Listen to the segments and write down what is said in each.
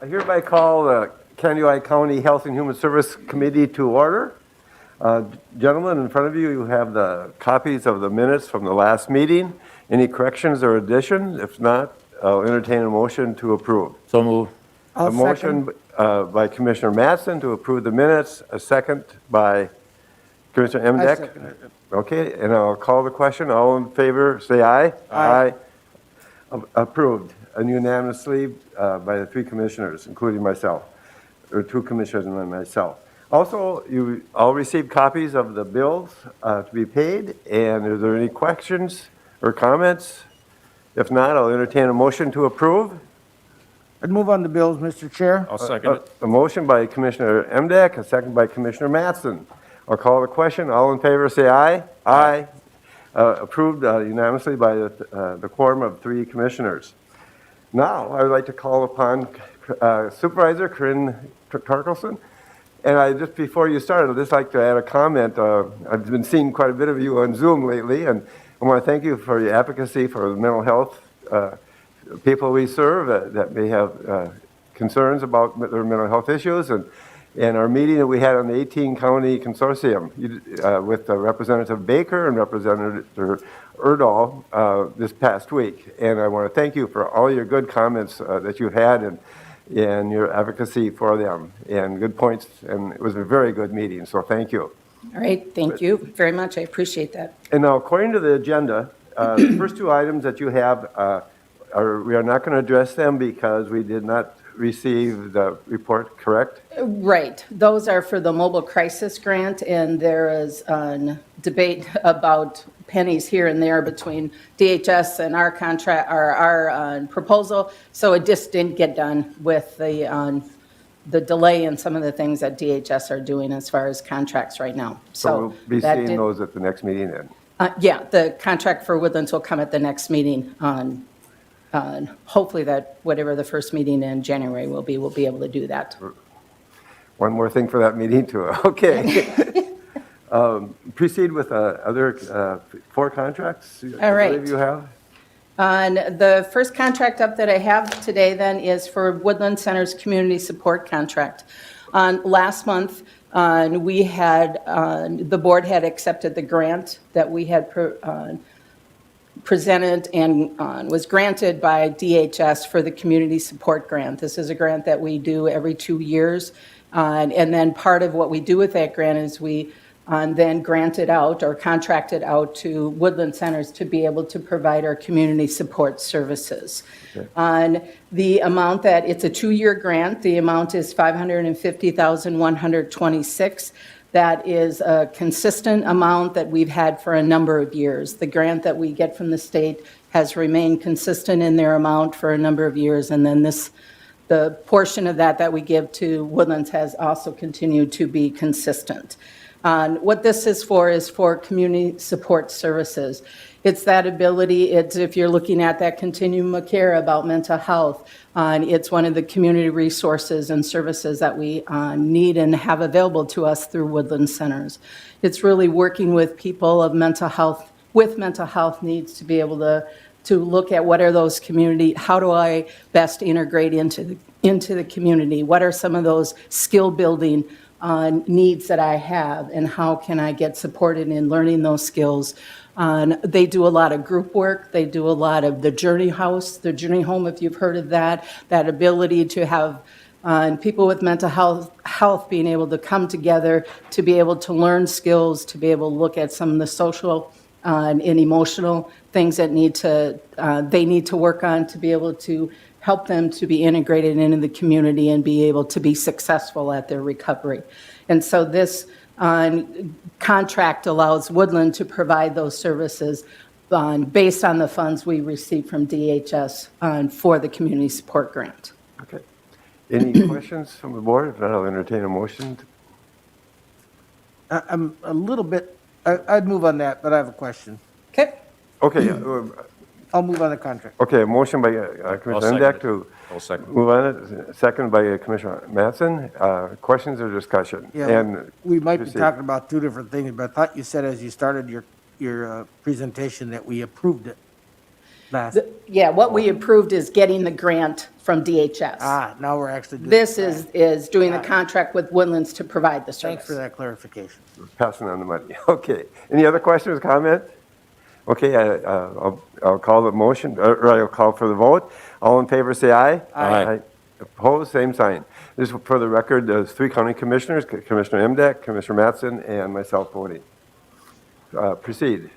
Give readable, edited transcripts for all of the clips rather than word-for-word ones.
I hereby call the Kansas County Health and Human Service Committee to order. Gentlemen, in front of you, you have the copies of the minutes from the last meeting. Any corrections or additions? If not, I'll entertain a motion to approve. So move. A motion by Commissioner Mattson to approve the minutes, a second by Commissioner Emdek. Okay, and I'll call the question. All in favor, say aye. Aye. Approved unanimously by the three commissioners, including myself, or two commissioners and myself. Also, you all received copies of the bills to be paid, and are there any questions or comments? If not, I'll entertain a motion to approve. I'd move on the bills, Mr. Chair. I'll second it. A motion by Commissioner Emdek, a second by Commissioner Mattson. I'll call the question. All in favor, say aye. Aye. Approved unanimously by the quorum of three commissioners. Now, I would like to call upon Supervisor Corinne Tarkelson. And just before you start, I'd just like to add a comment. I've been seeing quite a bit of you on Zoom lately, and I want to thank you for your advocacy for the mental health people we serve that may have concerns about their mental health issues. And our meeting that we had on the 18 county consortium with Representative Baker and Representative Erdahl this past week. And I want to thank you for all your good comments that you've had and your advocacy for them and good points. And it was a very good meeting, so thank you. All right, thank you very much. I appreciate that. And now, according to the agenda, the first two items that you have, we are not going to address them because we did not receive the report, correct? Right. Those are for the mobile crisis grant, and there is a debate about pennies here and there between DHS and our contract, or our proposal. So it just didn't get done with the delay in some of the things that DHS are doing as far as contracts right now. So we'll be seeing those at the next meeting then. Yeah, the contract for Woodlands will come at the next meeting on. Hopefully that whatever the first meeting in January will be, we'll be able to do that. One more thing for that meeting too. Okay. Proceed with other four contracts. All right. I believe you have. The first contract up that I have today then is for Woodland Center's community support contract. Last month, we had, the board had accepted the grant that we had presented and was granted by DHS for the community support grant. This is a grant that we do every 2 years. And then part of what we do with that grant is we then grant it out or contract it out to Woodland Centers to be able to provide our community support services. Okay. On the amount that, it's a 2-year grant, the amount is $550,126. That is a consistent amount that we've had for a number of years. The grant that we get from the state has remained consistent in their amount for a number of years, and then the portion of that we give to Woodlands has also continued to be consistent. What this is for community support services. It's that ability, if you're looking at that continuum of care about mental health, it's one of the community resources and services that we need and have available to us through Woodland Centers. It's really working with people of mental health, with mental health needs to be able to look at what are those community, how do I best integrate into the community? What are some of those skill building needs that I have, and how can I get supported in learning those skills? They do a lot of group work. They do a lot of the journey house, the journey home, if you've heard of that ability to have people with mental health being able to come together, to be able to learn skills, to be able to look at some of the social and emotional things that they need to work on to be able to help them to be integrated into the community and be able to be successful at their recovery. And so this contract allows Woodland to provide those services based on the funds we receive from DHS for the community support grant. Okay. Any questions from the board? If not, I'll entertain a motion. I'm a little bit, I'd move on that, but I have a question. Okay. Okay. I'll move on the contract. Okay, a motion by Commissioner Emdek to move on it, second by Commissioner Mattson. Questions or discussion? Yeah, and we might be talking about two different things, but I thought you said as you started your presentation that we approved it. Last. Yeah, what we approved is getting the grant from DHS. Now we're actually doing. This is doing the contract with Woodlands to provide the Thanks for service. that clarification. Passing on the money. Okay. Any other questions, comments? Okay, I'll call the motion, or I'll call for the vote. All in favor, say aye. Aye. Opposed, same sign. This, for the record, there's 3 county commissioners, Commissioner Emdek, Commissioner Mattson, and myself voting. Proceed.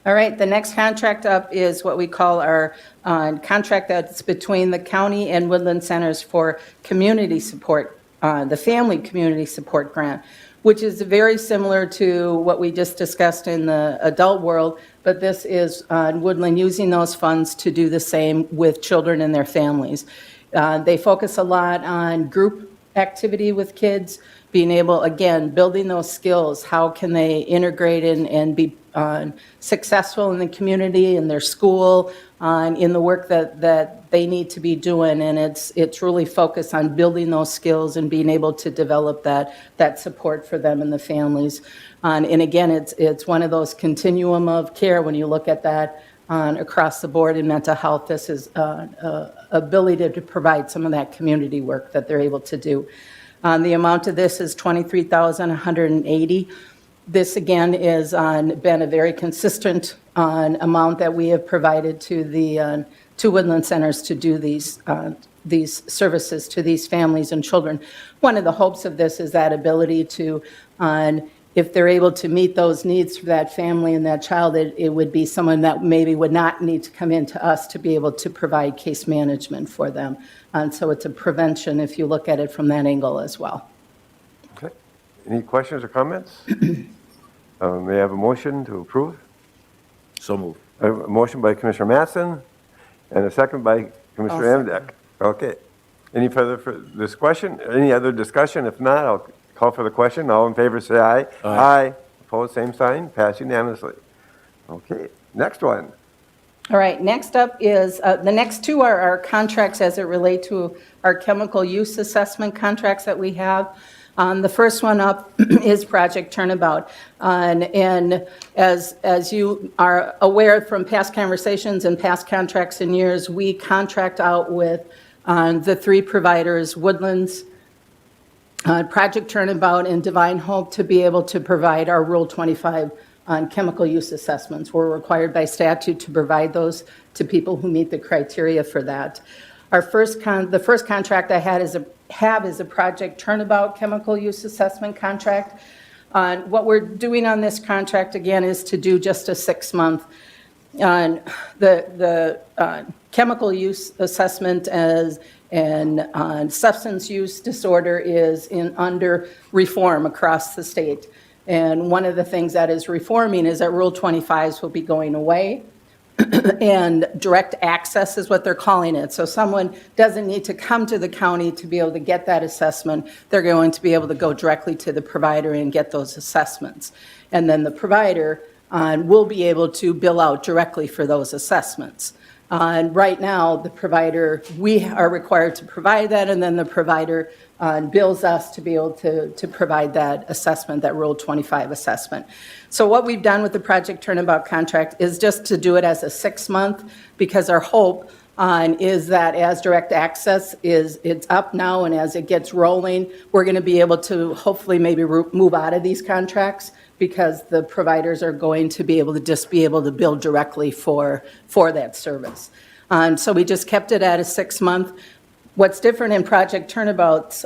All right, the next contract up is what we call our contract that's between the county and Woodland Centers for community support, the Family Community Support Grant, which is very similar to what we just discussed in the adult world, but this is Woodland using those funds to do the same with children and their families. They focus a lot on group activity with kids, being able, again, building those skills. How can they integrate and be successful in the community, in their school, in the work that they need to be doing. And it's really focused on building those skills and being able to develop that support for them and the families. And again, it's one of those continuum of care when you look at that across the board in mental health. This is ability to provide some of that community work that they're able to do. The amount of this is $23,180. This, again, is been a very consistent amount that we have provided to the to Woodland Centers to do these services to these families and children. One of the hopes of this is that ability to, if they're able to meet those needs for that family and that child, it would be someone that maybe would not need to come into us to be able to provide case management for them. And so it's a prevention if you look at it from that angle as well. Okay. Any questions or comments? May I have a motion to approve? So moved. A motion by Commissioner Mattson and a second by Commissioner I'll Emdek. Okay. Any further discussion? Any other discussion? If not, I'll call for the question. All in favor, say aye. Aye. Opposed, same sign. Passed unanimously. Okay. Next one. All right, next up is, the next two are our contracts as it relate to our chemical use assessment contracts that we have. The first one up is Project Turnabout. And as you are aware from past conversations and past contracts in years, we contract out with the 3 providers, Woodlands, Project Turnabout, and Divine Hope, to be able to provide our Rule 25 on chemical use assessments. We're required by statute to provide those to people who meet the criteria for that. The first contract I have is a Project Turnabout chemical use assessment contract. What we're doing on this contract, again, is to do just a 6-month. The chemical use assessment and substance use disorder is under reform across the state. And one of the things that is reforming is that Rule 25s will be going away. And direct access is what they're calling it. So someone doesn't need to come to the county to be able to get that assessment. They're going to be able to go directly to the provider and get those assessments. And then the provider will be able to bill out directly for those assessments. And right now, the provider, we are required to provide that, and then the provider bills us to be able to provide that assessment, that Rule 25 assessment. So what we've done with the Project Turnabout contract is just to do it as a 6-month, because our hope is that as direct access it's up now, and as it gets rolling, we're going to be able to hopefully maybe move out of these contracts, because the providers are going to be able to just be able to bill directly for that service. So we just kept it at a 6-month. What's different in Project Turnabout's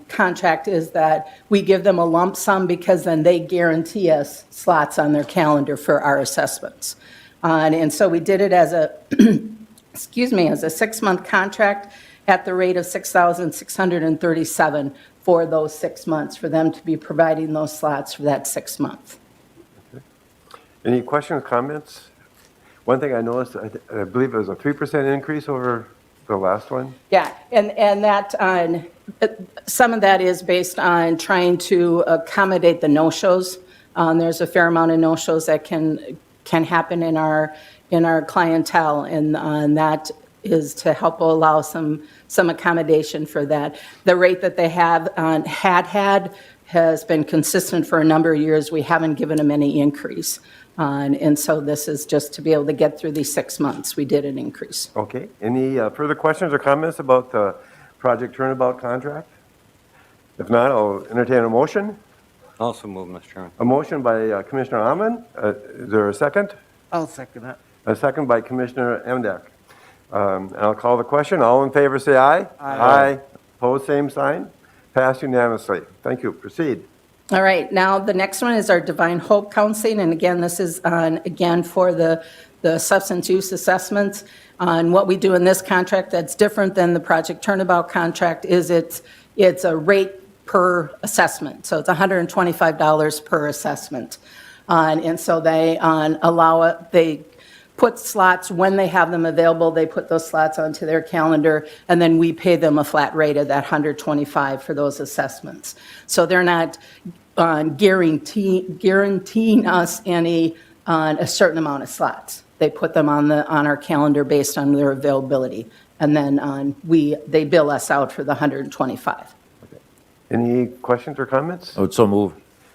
contract is that we give them a lump sum, because then they guarantee us slots on their calendar for our assessments. And so we did it as a, excuse me, as a 6-month contract at the rate of $6,637 for those 6 months, for them to be providing those slots for that 6 month. Any questions, comments? One thing I noticed, I believe it was a 3% increase over the last one. Yeah, and that, some of that is based on trying to accommodate the no-shows. There's a fair amount of no-shows that can happen in our clientele, and that is to help allow some accommodation for that. The rate that they have had has been consistent for a number of years. We haven't given them any increase. And so this is just to be able to get through these 6 months. We did an increase. Okay, any further questions or comments about the project turnabout contract? If not, I'll entertain a motion. Also move, Mr. Chairman. A motion by Commissioner Amman. Is there a second? I'll second that. A second by Commissioner Emdek. And I'll call the question. All in favor, say aye. Aye. Opposed, same sign. Passed unanimously. Thank you. Proceed. All right, now the next one is our Divine Hope Counseling, and again, this is again for the substance use assessments. And what we do in this contract that's different than the Project Turnabout contract is it's a rate per assessment, so it's $125 per assessment. And so they allow it, they put slots when they have them available, they put those slots onto their calendar, and then we pay them a flat rate of that $125 for those assessments. So they're not guaranteeing us any a certain amount of slots. They put them on our calendar based on their availability, and then they bill us out for the $125. Any questions or comments? I would so move.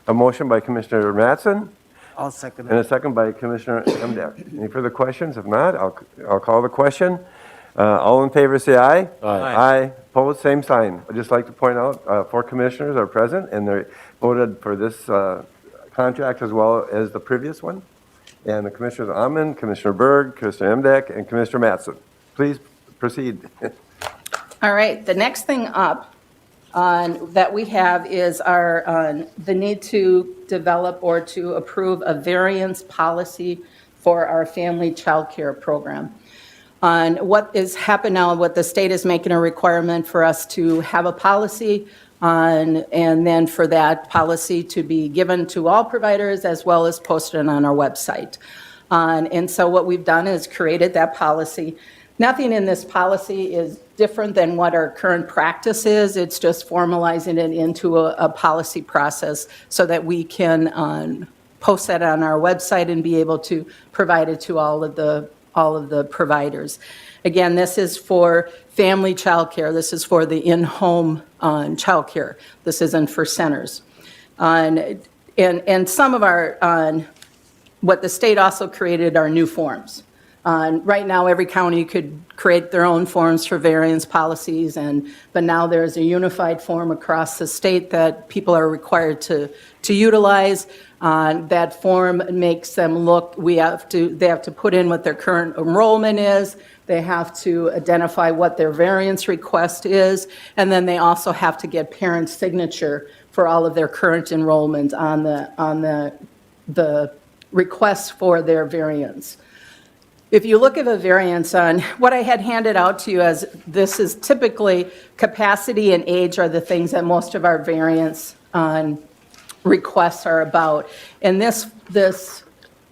A motion by Commissioner Mattson I'll second and a that. second by Commissioner Emdek. Any further questions? If not, I'll call the question. All in favor, say aye. Aye. Opposed, same sign. I'd just like to point out, 4 commissioners are present, and they voted for this contract as well as the previous one. And the Commissioners Amman, Commissioner Berg, Commissioner Emdek, and Commissioner Mattson. Please proceed. All right, the next thing up that we have is the need to develop or to approve a variance policy for our family child care program. What is happening now, what the state is making a requirement for us to have a policy and then for that policy to be given to all providers as well as posted on our website. And so what we've done is created that policy. Nothing in this policy is different than what our current practice is. It's just formalizing it into a policy process so that we can post that on our website and be able to provide it to all of the providers. Again, this is for family child care. This is for the in-home child care. This isn't for centers. And some of our, what the state also created are new forms. Right now, every county could create their own forms for variance policies, but now there's a unified form across the state that people are required to utilize. That form makes them look, they have to put in what their current enrollment is, they have to identify what their variance request is, and then they also have to get parent signature for all of their current enrollment on the request for their variance. If you look at the variance on what I had handed out to you as this is typically capacity and age are the things that most of our variance requests are about. And this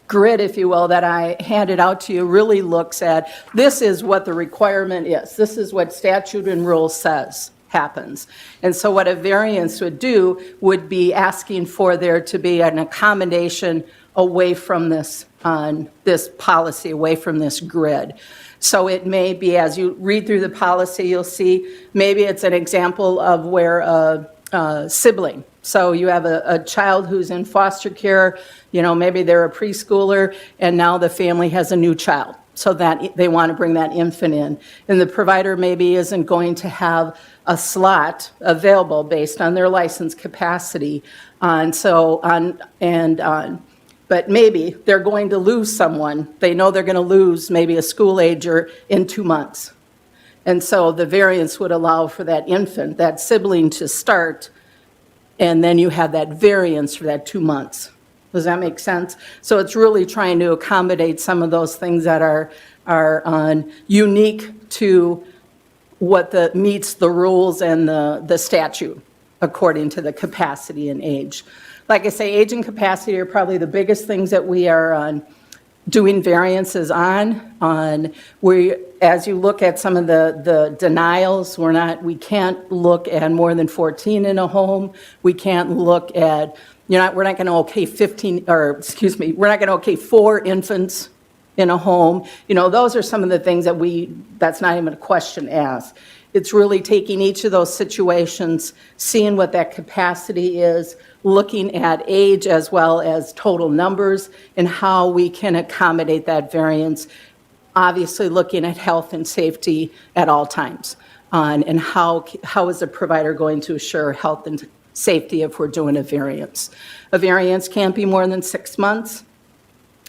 grid, if you will, that I handed out to you really looks at this is what the requirement is. This is what statute and rule says happens. And so what a variance would do would be asking for there to be an accommodation away from this policy, away from this grid. So it may be, as you read through the policy, you'll see maybe it's an example of where a sibling. So you have a child who's in foster care, maybe they're a preschooler, and now the family has a new child. So that they want to bring that infant in. And the provider maybe isn't going to have a slot available based on their license capacity. But maybe they're going to lose someone. They know they're going to lose maybe a school ager in 2 months. And so the variance would allow for that infant, that sibling to start, and then you have that variance for that 2 months. Does that make sense? So it's really trying to accommodate some of those things that are unique to what meets the rules and the statute according to the capacity and age. Like I say, age and capacity are probably the biggest things that we are doing variances on. As you look at some of the denials, we can't look at more than 14 in a home. We can't look at, we're not going to okay we're not going to okay 4 infants in a home. Those are some of the things that's not even a question asked. It's really taking each of those situations, seeing what that capacity is, looking at age as well as total numbers, and how we can accommodate that variance, obviously looking at health and safety at all times. And how is the provider going to assure health and safety if we're doing a variance? A variance can't be more than 6 months.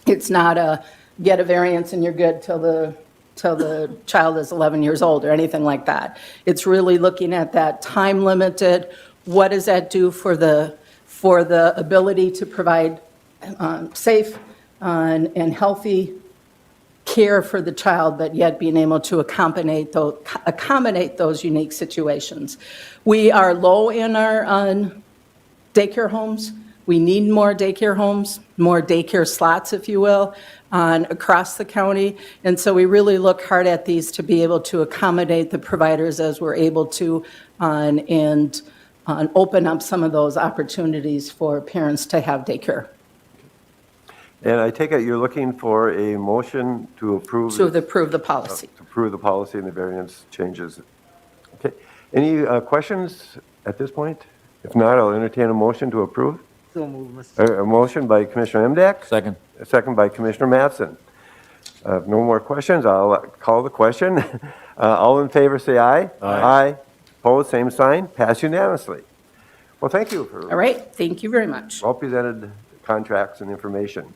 It's not a get a variance and you're good till the child is 11 years old or anything like that. It's really looking at that time limited. What does that do for the ability to provide safe and healthy care for the child, but yet being able to accommodate those unique situations. We are low in our daycare homes. We need more daycare homes, more daycare slots, if you will, across the county. And so we really look hard at these to be able to accommodate the providers as we're able to and open up some of those opportunities for parents to have daycare. And I take it you're looking for a motion to approve? To approve the policy. To approve the policy and the variance changes. Okay. Any questions at this point? If not, I'll entertain a motion to approve. So move, Mr. A motion by Commissioner Emdack. Second. A second by Commissioner Mattson. No more questions. I'll call the question. All in favor, say aye. Aye. Opposed, same sign. Pass unanimously. Well, thank you for All right, thank you very much. well-presented contracts and information.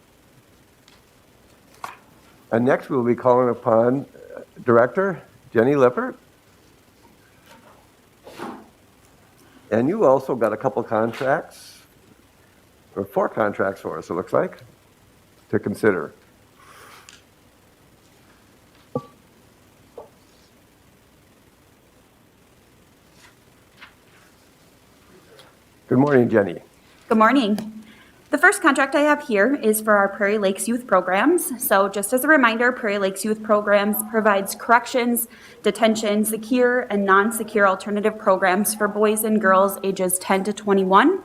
And next, we'll be calling upon Director Jenny Lippert. And you also got a couple contracts, or 4 contracts for us, it looks like, to consider. Good morning, Jenny. Good morning. The first contract I have here is for our Prairie Lakes Youth Programs. So just as a reminder, Prairie Lakes Youth Programs provides corrections, detention, secure, and non-secure alternative programs for boys and girls ages 10 to 21.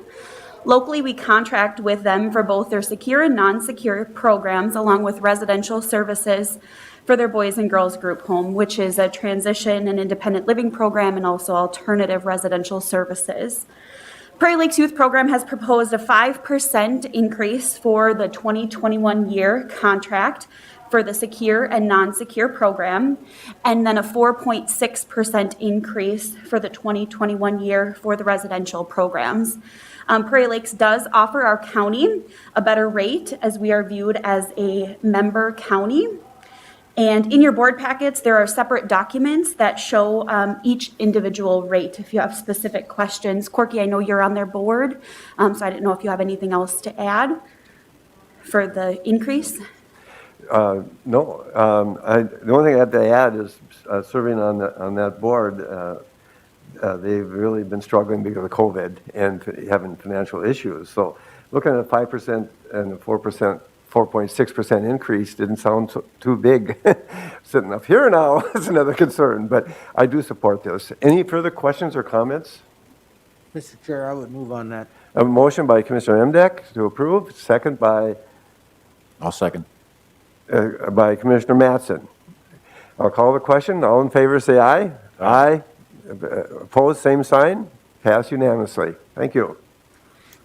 Locally, we contract with them for both their secure and non-secure programs, along with residential services for their boys and girls group home, which is a transition and independent living program and also alternative residential services. Prairie Lakes Youth Program has proposed a 5% increase for the 2021 year contract for the secure and non-secure program, and then a 4.6% increase for the 2021 year for the residential programs. Prairie Lakes does offer our county a better rate as we are viewed as a member county. And in your board packets, there are separate documents that show each individual rate if you have specific questions. Corky, I know you're on their board, so I didn't know if you have anything else to add for the increase. No, the only thing I have to add is serving on that board, they've really been struggling because of COVID and having financial issues. So looking at 5% and a 4.6% increase didn't sound too big. Sitting up here now is another concern, but I do support this. Any further questions or comments? Mr. Chair, I would move on that. A motion by Commissioner Emdack to approve, second by I'll second. Commissioner Mattson. I'll call the question. All in favor, say aye. Aye. Opposed, same sign. Pass unanimously. Thank you.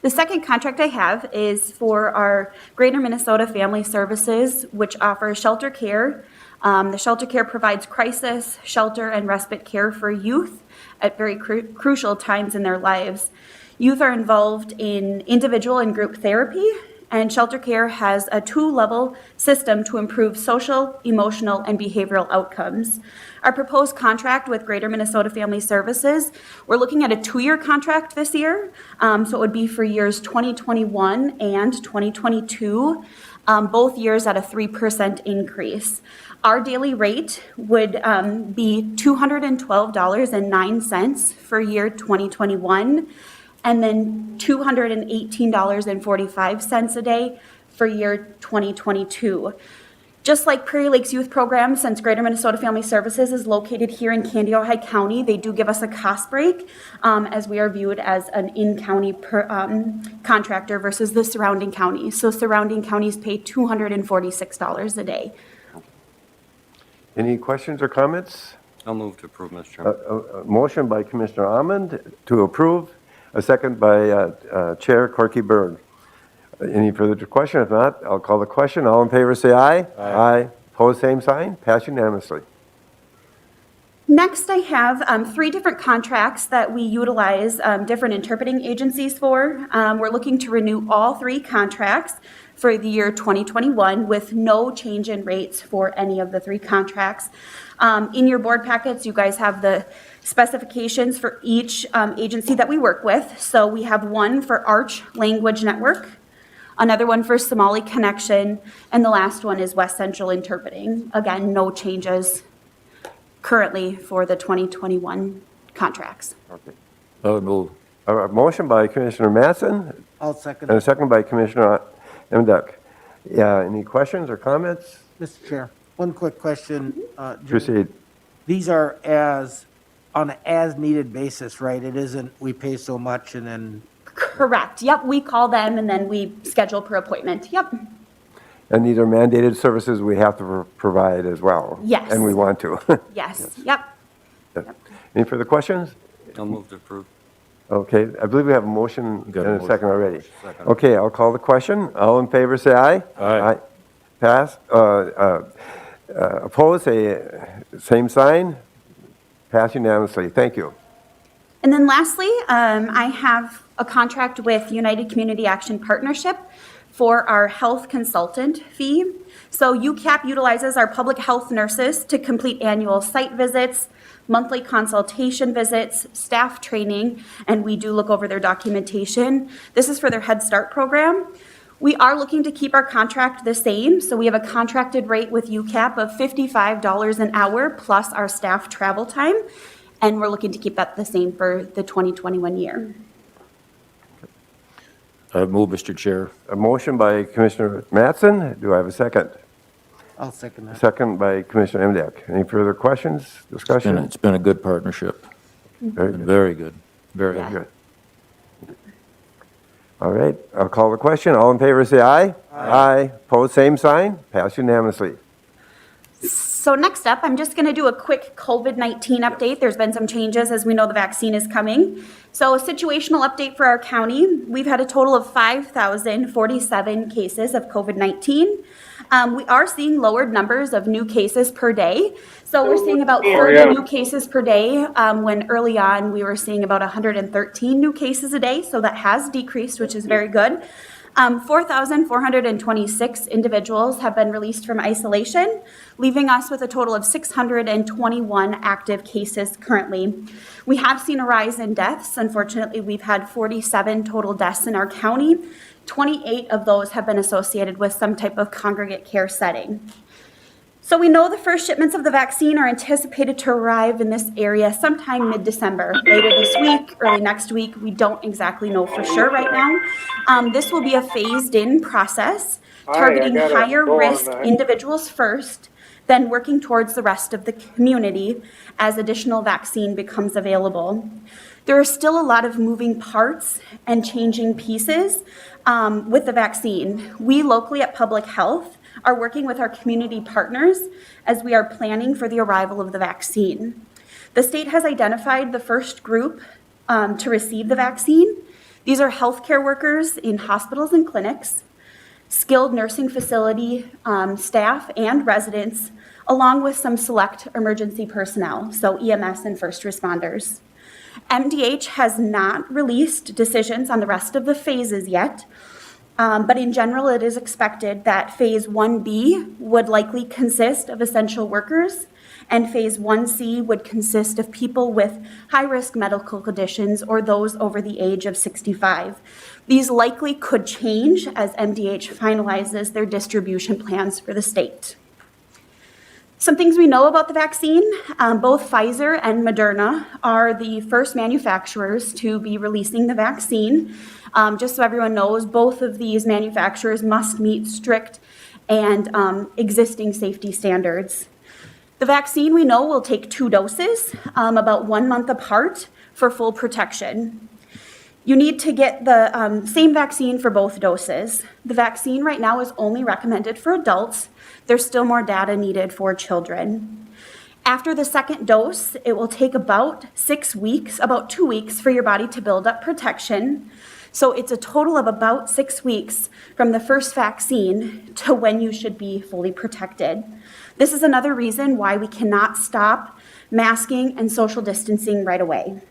The second contract I have is for our Greater Minnesota Family Services, which offers shelter care. The shelter care provides crisis, shelter, and respite care for youth at very crucial times in their lives. Youth are involved in individual and group therapy, and shelter care has a 2-level system to improve social, emotional, and behavioral outcomes. Our proposed contract with Greater Minnesota Family Services, we're looking at a 2-year contract this year, so it would be for years 2021 and 2022, both years at a 3% increase. Our daily rate would be $212.09 for year 2021, and then $218.45 a day for year 2022. Just like Prairie Lakes Youth Program, since Greater Minnesota Family Services is located here in Candy Ojai County, they do give us a cost break as we are viewed as an in-county contractor versus the surrounding counties. So surrounding counties pay $246 a day. Any questions or comments? I'll move to approve, Mr. Chairman. A motion by Commissioner Almond to approve, a second by Chair Corky Byrne. Any further question? If not, I'll call the question. All in favor, say aye. Aye. Pose same sign. Pass unanimously. Next, I have 3 different contracts that we utilize different interpreting agencies for. We're looking to renew all 3 contracts for the year 2021 with no change in rates for any of the 3 contracts. In your board packets, you guys have the specifications for each agency that we work with. So we have one for Arch Language Network, another one for Somali Connection, and the last one is West Central Interpreting. Again, no changes currently for the 2021 contracts. Okay. I would move. A motion by Commissioner Mattson I'll second and a it. second by Commissioner Emduck. Yeah, any questions or comments? Mr. Chair, one quick question. Proceed. These are on an as-needed basis, right? It isn't, we pay so much and then, Correct. Yep, we call them and then we schedule per appointment. Yep. And these are mandated services we have to provide as well. Yes. And we want to. Yes. Yep. Any further questions? I'll move to approve. Okay, I believe we have a motion Got and a a motion. second already. Second. Okay, I'll call the question. All in favor, say aye. Aye. Pass. Opposed, say same sign. Pass unanimously. Thank you. And then lastly, I have a contract with United Community Action Partnership for our health consultant fee. So UCAP utilizes our public health nurses to complete annual site visits, monthly consultation visits, staff training, and we do look over their documentation. This is for their Head Start program. We are looking to keep our contract the same, so we have a contracted rate with UCAP of $55 an hour plus our staff travel time, and we're looking to keep that the same for the 2021 year. I would move, Mr. Chair. A motion by Commissioner Mattson. Do I have a second? I'll second that. Second by Commissioner Emduck. Any further questions, discussion? It's been a good partnership. Very Been good. very good. Very Yeah. good. All right, I'll call the question. All in favor, say aye. Aye. Pose same sign. Pass unanimously. So next up, I'm just going to do a quick COVID-19 update. There's been some changes as we know the vaccine is coming. So a situational update for our county. We've had a total of 5,047 cases of COVID-19. We are seeing lowered numbers of new cases per day. So we're seeing about 30 new cases per day, when early on we were seeing about 113 new cases a day. So that has decreased, which is very good. 4,426 individuals have been released from isolation, leaving us with a total of 621 active cases currently. We have seen a rise in deaths. Unfortunately, we've had 47 total deaths in our county. 28 of those have been associated with some type of congregate care setting. So we know the first shipments of the vaccine are anticipated to arrive in this area sometime mid-December, later this week, early next week. We don't exactly know for sure right now. This will be a phased-in process, targeting higher-risk individuals first, then working towards the rest of the community as additional vaccine becomes available. There are still a lot of moving parts and changing pieces with the vaccine. We locally at Public Health are working with our community partners as we are planning for the arrival of the vaccine. The state has identified the first group to receive the vaccine. These are healthcare workers in hospitals and clinics, skilled nursing facility staff and residents, along with some select emergency personnel, so EMS and first responders. MDH has not released decisions on the rest of the phases yet, but in general, it is expected that Phase 1B would likely consist of essential workers, and Phase 1C would consist of people with high-risk medical conditions or those over the age of 65. These likely could change as MDH finalizes their distribution plans for the state. Some things we know about the vaccine, both Pfizer and Moderna are the first manufacturers to be releasing the vaccine. Just so everyone knows, both of these manufacturers must meet strict and existing safety standards. The vaccine we know will take 2 doses, about 1 month apart for full protection. You need to get the same vaccine for both doses. The vaccine right now is only recommended for adults. There's still more data needed for children. After the second dose, it will take about 6 weeks, about 2 weeks for your body to build up protection. So it's a total of about 6 weeks from the first vaccine to when you should be fully protected. This is another reason why we cannot stop masking and social distancing right away.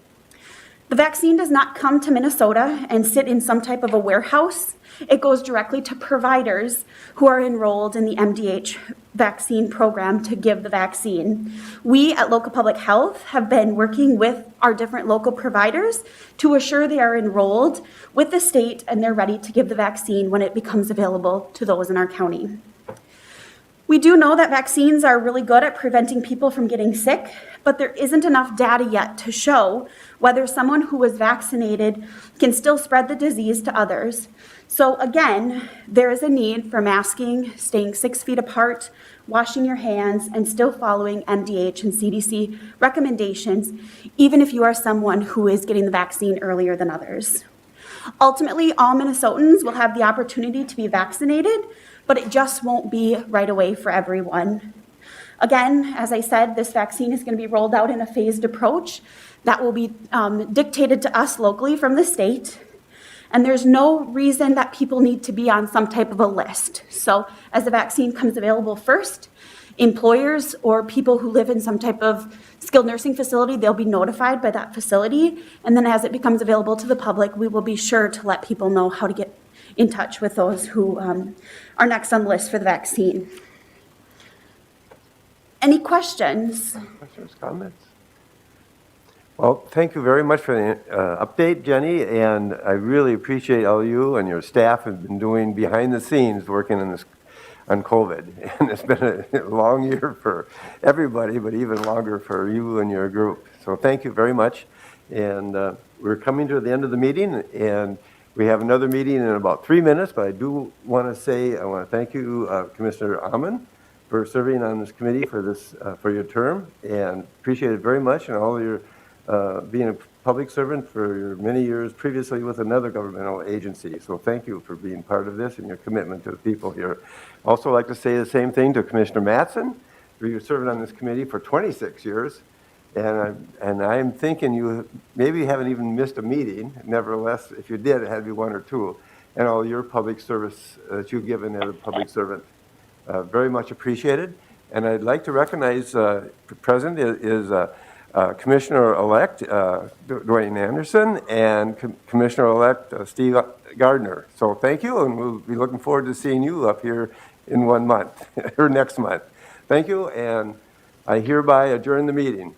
The vaccine does not come to Minnesota and sit in some type of a warehouse. It goes directly to providers who are enrolled in the MDH vaccine program to give the vaccine. We at Local Public Health have been working with our different local providers to assure they are enrolled with the state and they're ready to give the vaccine when it becomes available to those in our county. We do know that vaccines are really good at preventing people from getting sick, but there isn't enough data yet to show whether someone who was vaccinated can still spread the disease to others. So again, there is a need for masking, staying 6 feet apart, washing your hands, and still following MDH and CDC recommendations, even if you are someone who is getting the vaccine earlier than others. Ultimately, all Minnesotans will have the opportunity to be vaccinated, but it just won't be right away for everyone. Again, as I said, this vaccine is going to be rolled out in a phased approach that will be dictated to us locally from the state. And there's no reason that people need to be on some type of a list. So as the vaccine comes available first, employers or people who live in some type of skilled nursing facility, they'll be notified by that facility. And then as it becomes available to the public, we will be sure to let people know how to get in touch with those who are next on the list for the vaccine. Any questions? Questions, comments? Well, thank you very much for the update, Jenny, and I really appreciate all you and your staff have been doing behind the scenes working on COVID. And it's been a long year for everybody, but even longer for you and your group. So thank you very much. And we're coming to the end of the meeting, and we have another meeting in about 3 minutes, but I do want to say, I want to thank you, Commissioner Amon, for serving on this committee for your term, and appreciate it very much, and all your being a public servant for your many years previously with another governmental agency. So thank you for being part of this and your commitment to the people here. Also like to say the same thing to Commissioner Mattson, who you're serving on this committee for 26 years. And I'm thinking you maybe haven't even missed a meeting. Nevertheless, if you did, it had to be one or two. And all your public service that you've given as a public servant. Very much appreciated. And I'd like to recognize present is Commissioner-elect Dwayne Anderson and Commissioner-elect Steve Gardner. So thank you, and we'll be looking forward to seeing you up here in 1 month, or next month. Thank you, and I hereby adjourn the meeting.